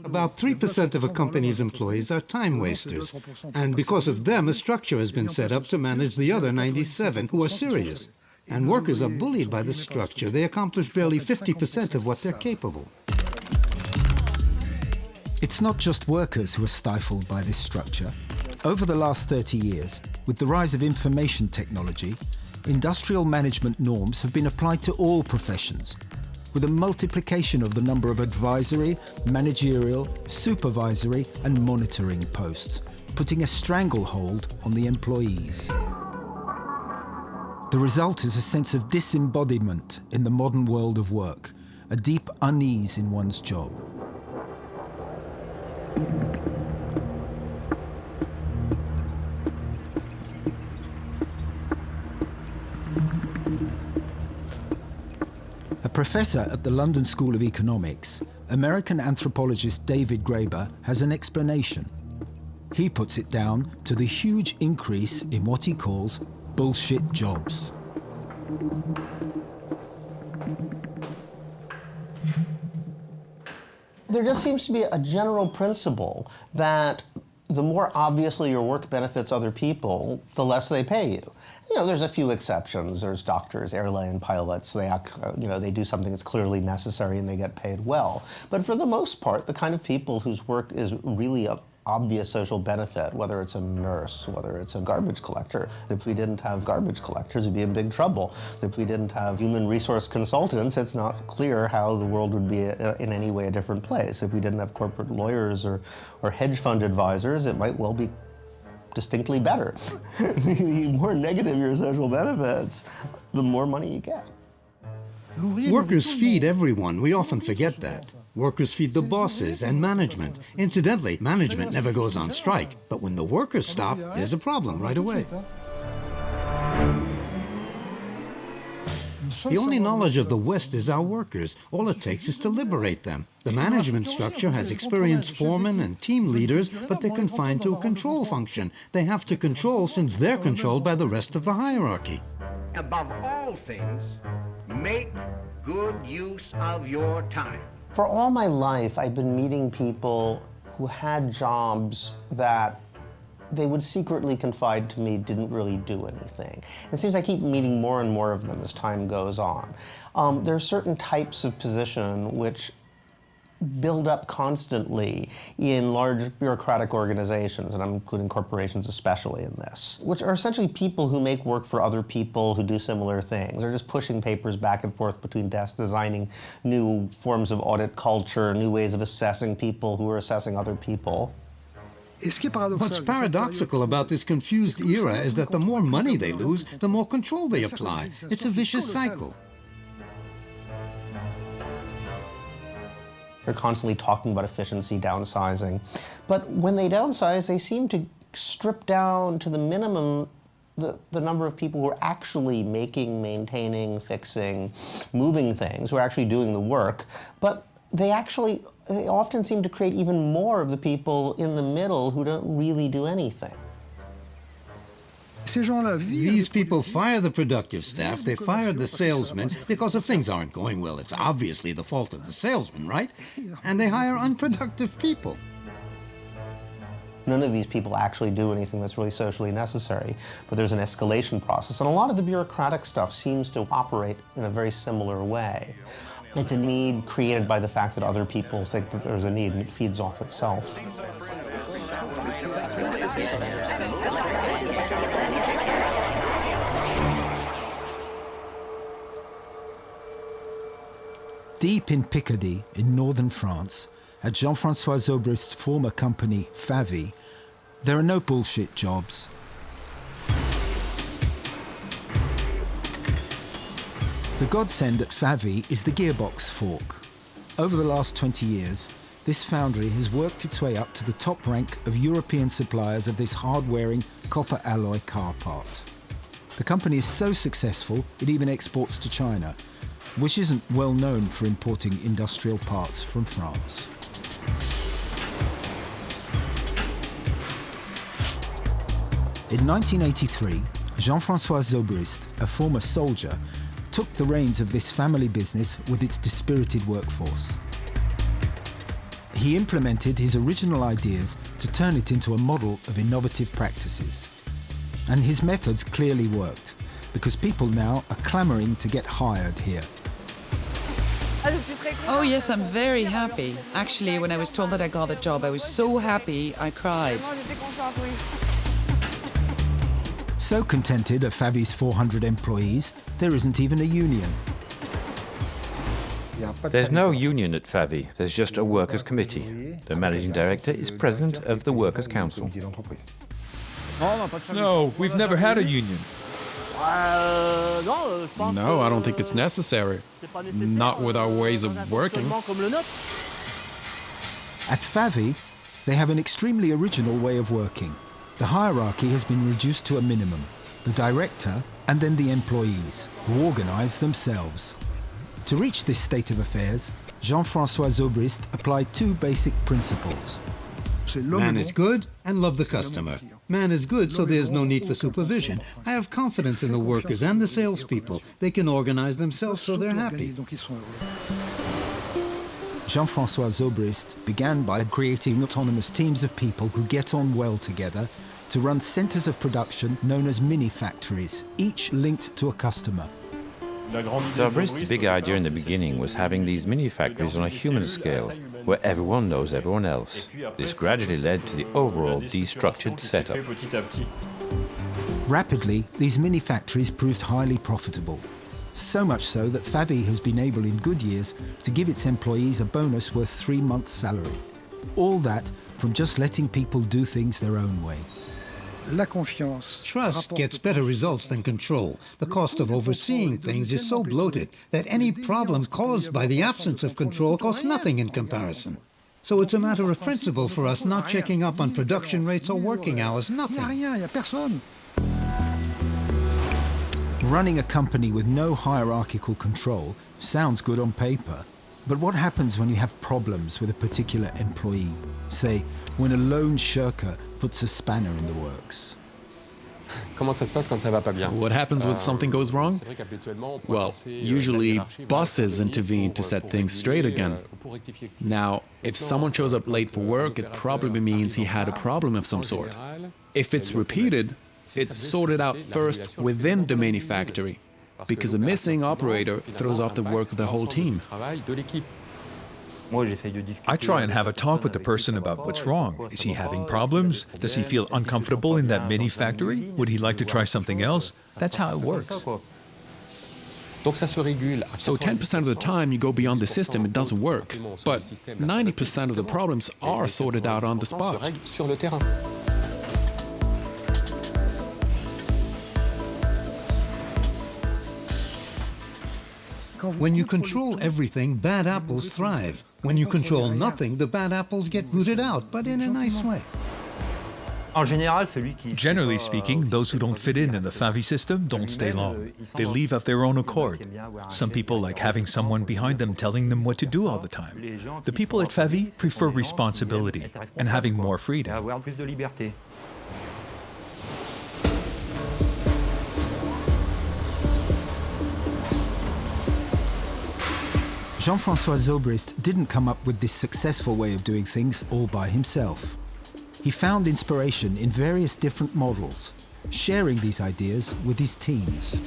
About 3% of a company's employees are time wasters, and because of them, a structure has been set up to manage the other 97 who are serious. And workers are bullied by the structure. They accomplish barely 50% of what they're capable. It's not just workers who are stifled by this structure. Over the last 30 years, with the rise of information technology, industrial management norms have been applied to all professions, with a multiplication of the number of advisory, managerial, supervisory, and monitoring posts, putting a stranglehold on the employees. The result is a sense of disembodiment in the modern world of work, a deep unease in one's job. A professor at the London School of Economics, American anthropologist David Graeber has an explanation. He puts it down to the huge increase in what he calls bullshit jobs. There just seems to be a general principle that the more obviously your work benefits other people, the less they pay you. You know, there's a few exceptions. There's doctors, airline pilots. They do something that's clearly necessary and they get paid well. But for the most part, the kind of people whose work is really an obvious social benefit, whether it's a nurse, whether it's a garbage collector. If we didn't have garbage collectors, we'd be in big trouble. If we didn't have human resource consultants, it's not clear how the world would be in any way a different place. If we didn't have corporate lawyers or hedge fund advisors, it might well be distinctly better. The more negative your social benefits, the more money you get. Workers feed everyone. We often forget that. Workers feed the bosses and management. Incidentally, management never goes on strike, but when the workers stop, there's a problem right away. The only knowledge of the West is our workers. All it takes is to liberate them. The management structure has experienced foremen and team leaders, but they're confined to a control function. They have to control since they're controlled by the rest of the hierarchy. Above all things, make good use of your time. For all my life, I've been meeting people who had jobs that they would secretly confide to me didn't really do anything. It seems I keep meeting more and more of them as time goes on. There are certain types of position which build up constantly in large bureaucratic organizations, and I'm including corporations especially in this, which are essentially people who make work for other people who do similar things. They're just pushing papers back and forth between desks, designing new forms of audit culture, new ways of assessing people who are assessing other people. What's paradoxical about this confused era is that the more money they lose, the more control they apply. It's a vicious cycle. They're constantly talking about efficiency, downsizing. But when they downsize, they seem to strip down to the minimum the number of people who are actually making, maintaining, fixing, moving things, who are actually doing the work. But they often seem to create even more of the people in the middle who don't really do anything. These people fire the productive staff, they fired the salesmen, because if things aren't going well, it's obviously the fault of the salesman, right? And they hire unproductive people. None of these people actually do anything that's really socially necessary, but there's an escalation process. And a lot of the bureaucratic stuff seems to operate in a very similar way. It's a need created by the fact that other people think that there's a need, and it feeds off itself. Deep in Picardy, in northern France, at Jean-François Zobrist's former company, Fugit, there are no bullshit jobs. The godsend at Fugit is the gearbox fork. Over the last 20 years, this foundry has worked its way up to the top rank of European suppliers of this hard-wearing copper alloy car part. The company is so successful, it even exports to China, which isn't well known for importing industrial parts from France. In 1983, Jean-François Zobrist, a former soldier, took the reins of this family business with its dispirited workforce. he implemented his original ideas to turn it into a model of innovative practices. And his methods clearly worked, because people now are clamoring to get hired here. Oh yes, I'm very happy. Actually, when I was told that I got the job, I was so happy, I cried. So contented are Favi's 400 employees, there isn't even a union. There's no union at Favi, there's just a workers' committee. The managing director is president of the workers' council. No, we've never had a union. No, I don't think it's necessary. Not with our ways of working. At Favi, they have an extremely original way of working. The hierarchy has been reduced to a minimum. The director and then the employees, who organize themselves. To reach this state of affairs, Jean-François Zobrist applied two basic principles. Man is good and love the customer. Man is good, so there's no need for supervision. I have confidence in the workers and the salespeople. They can organize themselves so they're happy. Jean-François Zobrist began by creating autonomous teams of people who get on well together to run centers of production known as mini-factories, each linked to a customer. Zobrist's big idea in the beginning was having these mini-factories on a human scale, where everyone knows everyone else. This gradually led to the overall destructured setup. Rapidly, these mini-factories proved highly profitable. So much so that Favi has been able in good years to give its employees a bonus worth 3 months' salary. All that from just letting people do things their own way. Trust gets better results than control. The cost of overseeing things is so bloated that any problem caused by the absence of control costs nothing in comparison. So it's a matter of principle for us not checking up on production rates or working hours, nothing. Running a company with no hierarchical control sounds good on paper, but what happens when you have problems with a particular employee? Say, when a lone shirker puts a spanner in the works. What happens when something goes wrong? Well, usually bosses intervene to set things straight again. Now, if someone shows up late for work, it probably means he had a problem of some sort. If it's repeated, it's sorted out first within the manufactory, because a missing operator throws off the work of the whole team. I try and have a talk with the person about what's wrong. Is he having problems? Does he feel uncomfortable in that mini factory? Would he like to try something else? That's how it works. So 10% of the time you go beyond the system, it doesn't work. But 90% of the problems are sorted out on the spot. When you control everything, bad apples thrive. When you control nothing, the bad apples get rooted out, but in a nice way. Generally speaking, those who don't fit in the Favi system don't stay long. They leave of their own accord. Some people like having someone behind them telling them what to do all the time. The people at Favi prefer responsibility and having more freedom. Jean-François Zobrist didn't come up with this successful way of doing things all by himself. He found inspiration in various different models, sharing these ideas with his teams.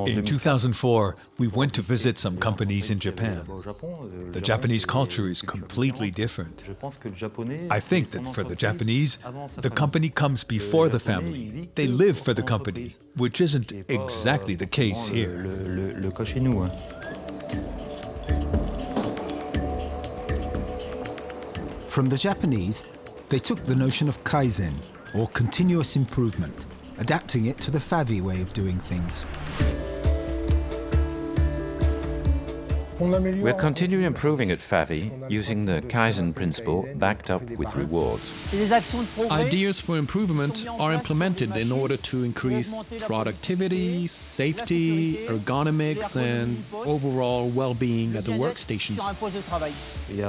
In 2004, we went to visit some companies in Japan. The Japanese culture is completely different. I think that for the Japanese, the company comes before the family. They live for the company, which isn't exactly the case here. From the Japanese, they took the notion of kaizen, or continuous improvement, adapting it to the Favi way of doing things. We're continually improving at FAVI using the Kaizen principle backed up with rewards. Ideas for improvement are implemented in order to increase productivity, safety, ergonomics, and overall well-being at the workstations.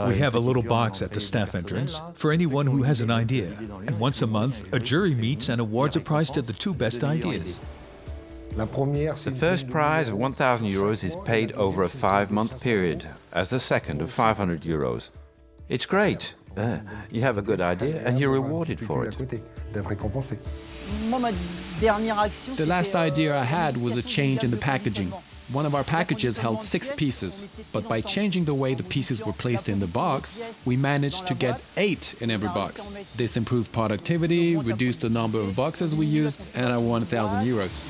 We have a little box at the staff entrance for anyone who has an idea. And once a month, a jury meets and awards a prize to the 2 best ideas. The first prize of 1,000 euros is paid over a 5-month period, as the second of 500 euros. It's great. You have a good idea and you're rewarded for it. The last idea I had was a change in the packaging. One of our packages held 6 pieces, but by changing the way the pieces were placed in the box, we managed to get 8 in every box. This improved productivity, reduced the number of boxes we used, and I won 1,000 euros.